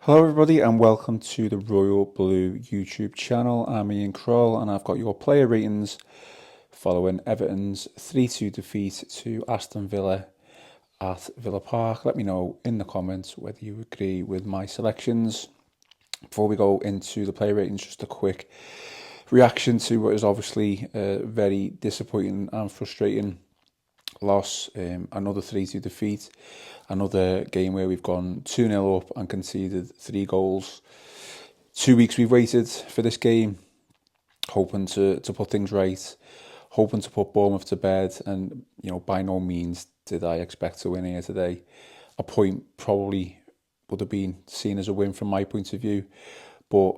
Hello everybody and welcome to the Royal Blue YouTube channel. I'm Ian Croll and I've got your player ratings following Everton's 3-2 defeat to Aston Villa at Villa Park. Let me know in the comments whether you agree with my selections. Before we go into the player ratings, just a quick reaction to what is obviously a very disappointing and frustrating loss. Another 3-2 defeat, another game where we've gone 2-0 up and conceded 3 goals. 2 weeks we've waited for this game, hoping to put things right, hoping to put Bournemouth to bed, and by no means did I expect to win here today. A point probably would have been seen as a win from my point of view, but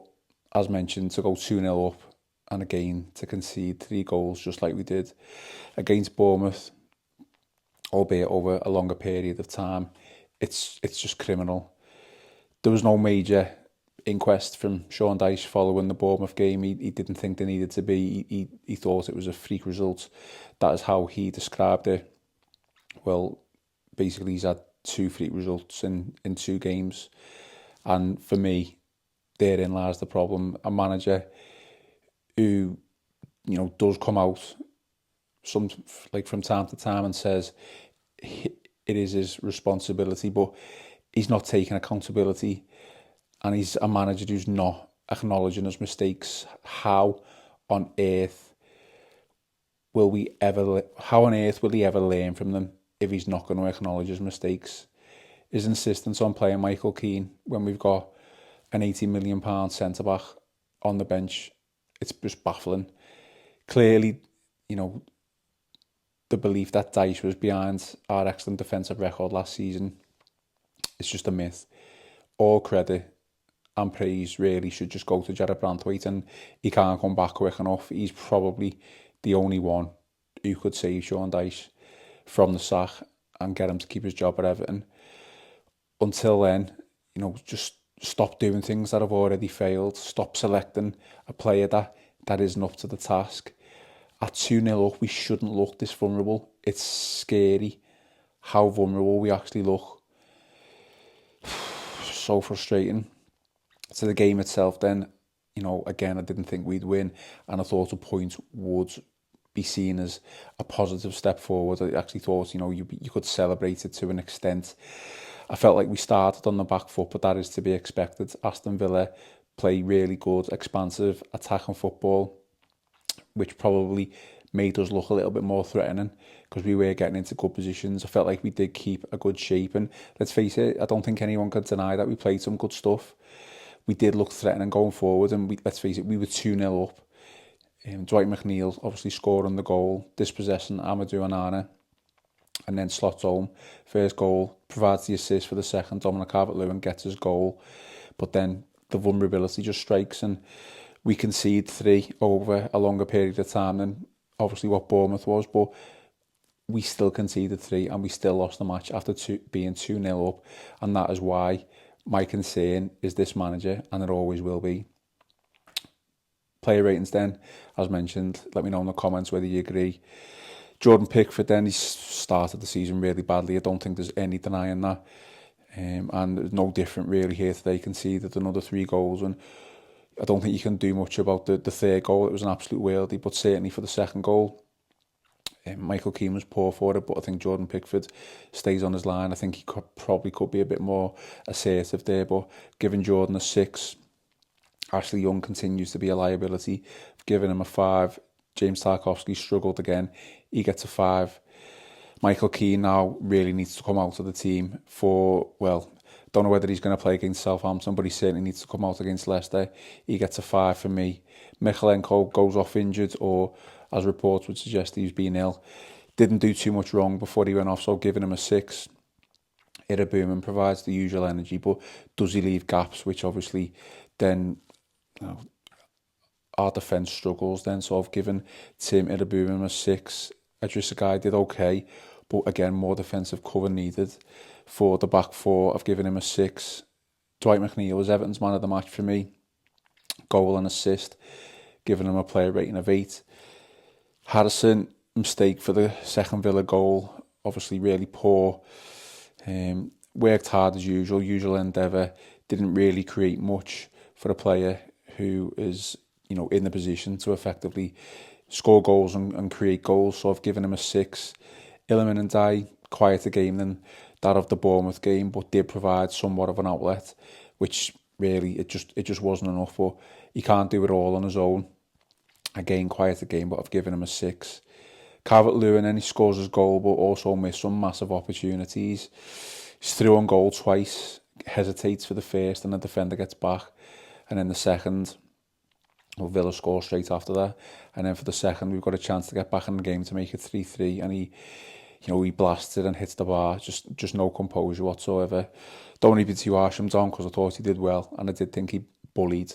as mentioned, to go 2-0 up and again to concede 3 goals just like we did against Bournemouth, albeit over a longer period of time, it's just criminal. There was no major inquest from Sean Dyche following the Bournemouth game. He didn't think there needed to be. He thought it was a freak result. That is how he described it. Well, basically he's had 2 freak results in 2 games. And for me, therein lies the problem. A manager who, does come out from time to time and says it is his responsibility, but he's not taking accountability, and he's a manager who's not acknowledging his mistakes. How on earth will he ever learn from them if he's not going to acknowledge his mistakes? His insistence on playing Michael Keane when we've got an £80 million centre back on the bench, it's just baffling. Clearly, the belief that Dyche was behind our excellent defensive record last season, it's just a myth. All credit and praise really should just go to Jared Branthwaite, and he can't come back quick enough. He's probably the only one who could save Sean Dyche from the sack and get him to keep his job at Everton. Until then, just stop doing things that have already failed. Stop selecting a player that isn't up to the task. At 2-0 up, we shouldn't look this vulnerable. It's scary how vulnerable we actually look. So frustrating. To the game itself then, again, I didn't think we'd win, and I thought a point would be seen as a positive step forward. I actually thought, you could celebrate it to an extent. I felt like we started on the back foot, but that is to be expected. Aston Villa play really good, expansive, attacking football, which probably made us look a little bit more threatening because we were getting into good positions. I felt like we did keep a good shape, and let's face it, I don't think anyone could deny that we played some good stuff. We did look threatening going forward, and let's face it, we were 2-0 up. Dwight McNeil obviously scoring the goal, dispossessing Amadou Onana, and then slots home. First goal, provides the assist for the second. Dominic Calvert-Lewin gets his goal, but then the vulnerability just strikes, and we concede 3 over a longer period of time than obviously what Bournemouth was, but we still conceded 3 and we still lost the match after being 2-0 up, and that is why my concern is this manager, and it always will be. Player ratings then, as mentioned, let me know in the comments whether you agree. Jordan Pickford then, he's started the season really badly. I don't think there's any denying that. And it's no different really here today. Conceded another 3 goals, and I don't think you can do much about the third goal. It was an absolute worldie, but certainly for the second goal, Michael Keane was poor for it, but I think Jordan Pickford stays on his line. I think he probably could be a bit more assertive there, but giving Jordan a 6, Ashley Young continues to be a liability. Giving him a 5, James Tarkowski struggled again. He gets a 5. Michael Keane now really needs to come out of the team don't know whether he's going to play against Southampton, but he certainly needs to come out against Leicester. He gets a 5 from me. Michalenko goes off injured, or as reports would suggest, he's been ill. Didn't do too much wrong before he went off, so giving him a 6. Irabuman provides the usual energy, but does he leave gaps, which obviously then our defence struggles then, so I've given Tim Irabuman a 6. Idrissa Gueye did okay, but again, more defensive cover needed. For the back 4, I've given him a 6. Dwight McNeil was Everton's man of the match for me. Goal and assist, giving him a player rating of 8. Harrison, mistake for the second Villa goal, obviously really poor. worked hard as usual endeavour, didn't really create much for a player who is, in the position to effectively score goals and create goals. So I've given him a 6. Illiman and Dye, quieter game than that of the Bournemouth game, but did provide somewhat of an outlet, which really it just wasn't enough. But he can't do it all on his own. Again, quieter game, but I've given him a 6. Calvert-Lewin, then he scores his goal, but also missed some massive opportunities. He's through on goal twice, hesitates for the first, and the defender gets back, and then the second, Villa scores straight after that, and then for the second, we've got a chance to get back in the game to make it 3-3, and he blasts it and hits the bar, just no composure whatsoever. Don't want to be too harsh on Don, because I thought he did well, and I did think he bullied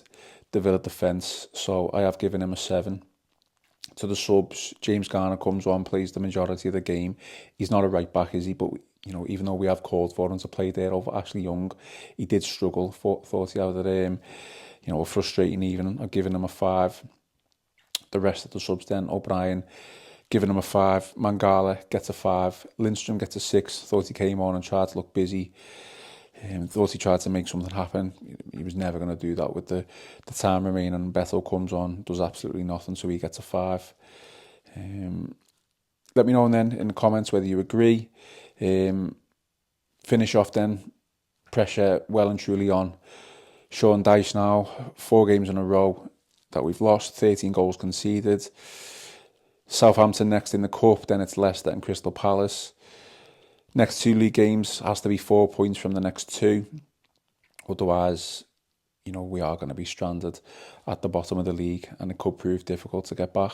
the Villa defence, so I have given him a 7. To the subs, James Garner comes on, plays the majority of the game. He's not a right back, is he? But even though we have called for him to play there over Ashley Young, he did struggle. Thought he had a frustrating evening. I've given him a 5. The rest of the subs then, O'Brien, giving him a 5. Mangala gets a 5. Lindstrom gets a 6. Thought he came on and tried to look busy. Thought he tried to make something happen. He was never going to do that with the time remaining. Bethel comes on, does absolutely nothing, so he gets a 5. Let me know then in the comments whether you agree. Finish off then, pressure well and truly on Sean Dyche now. 4 games in a row that we've lost, 13 goals conceded. Southampton next in the Cup, then it's Leicester and Crystal Palace. Next 2 league games has to be 4 points from the next 2. Otherwise, we are going to be stranded at the bottom of the league, and it could prove difficult to get back.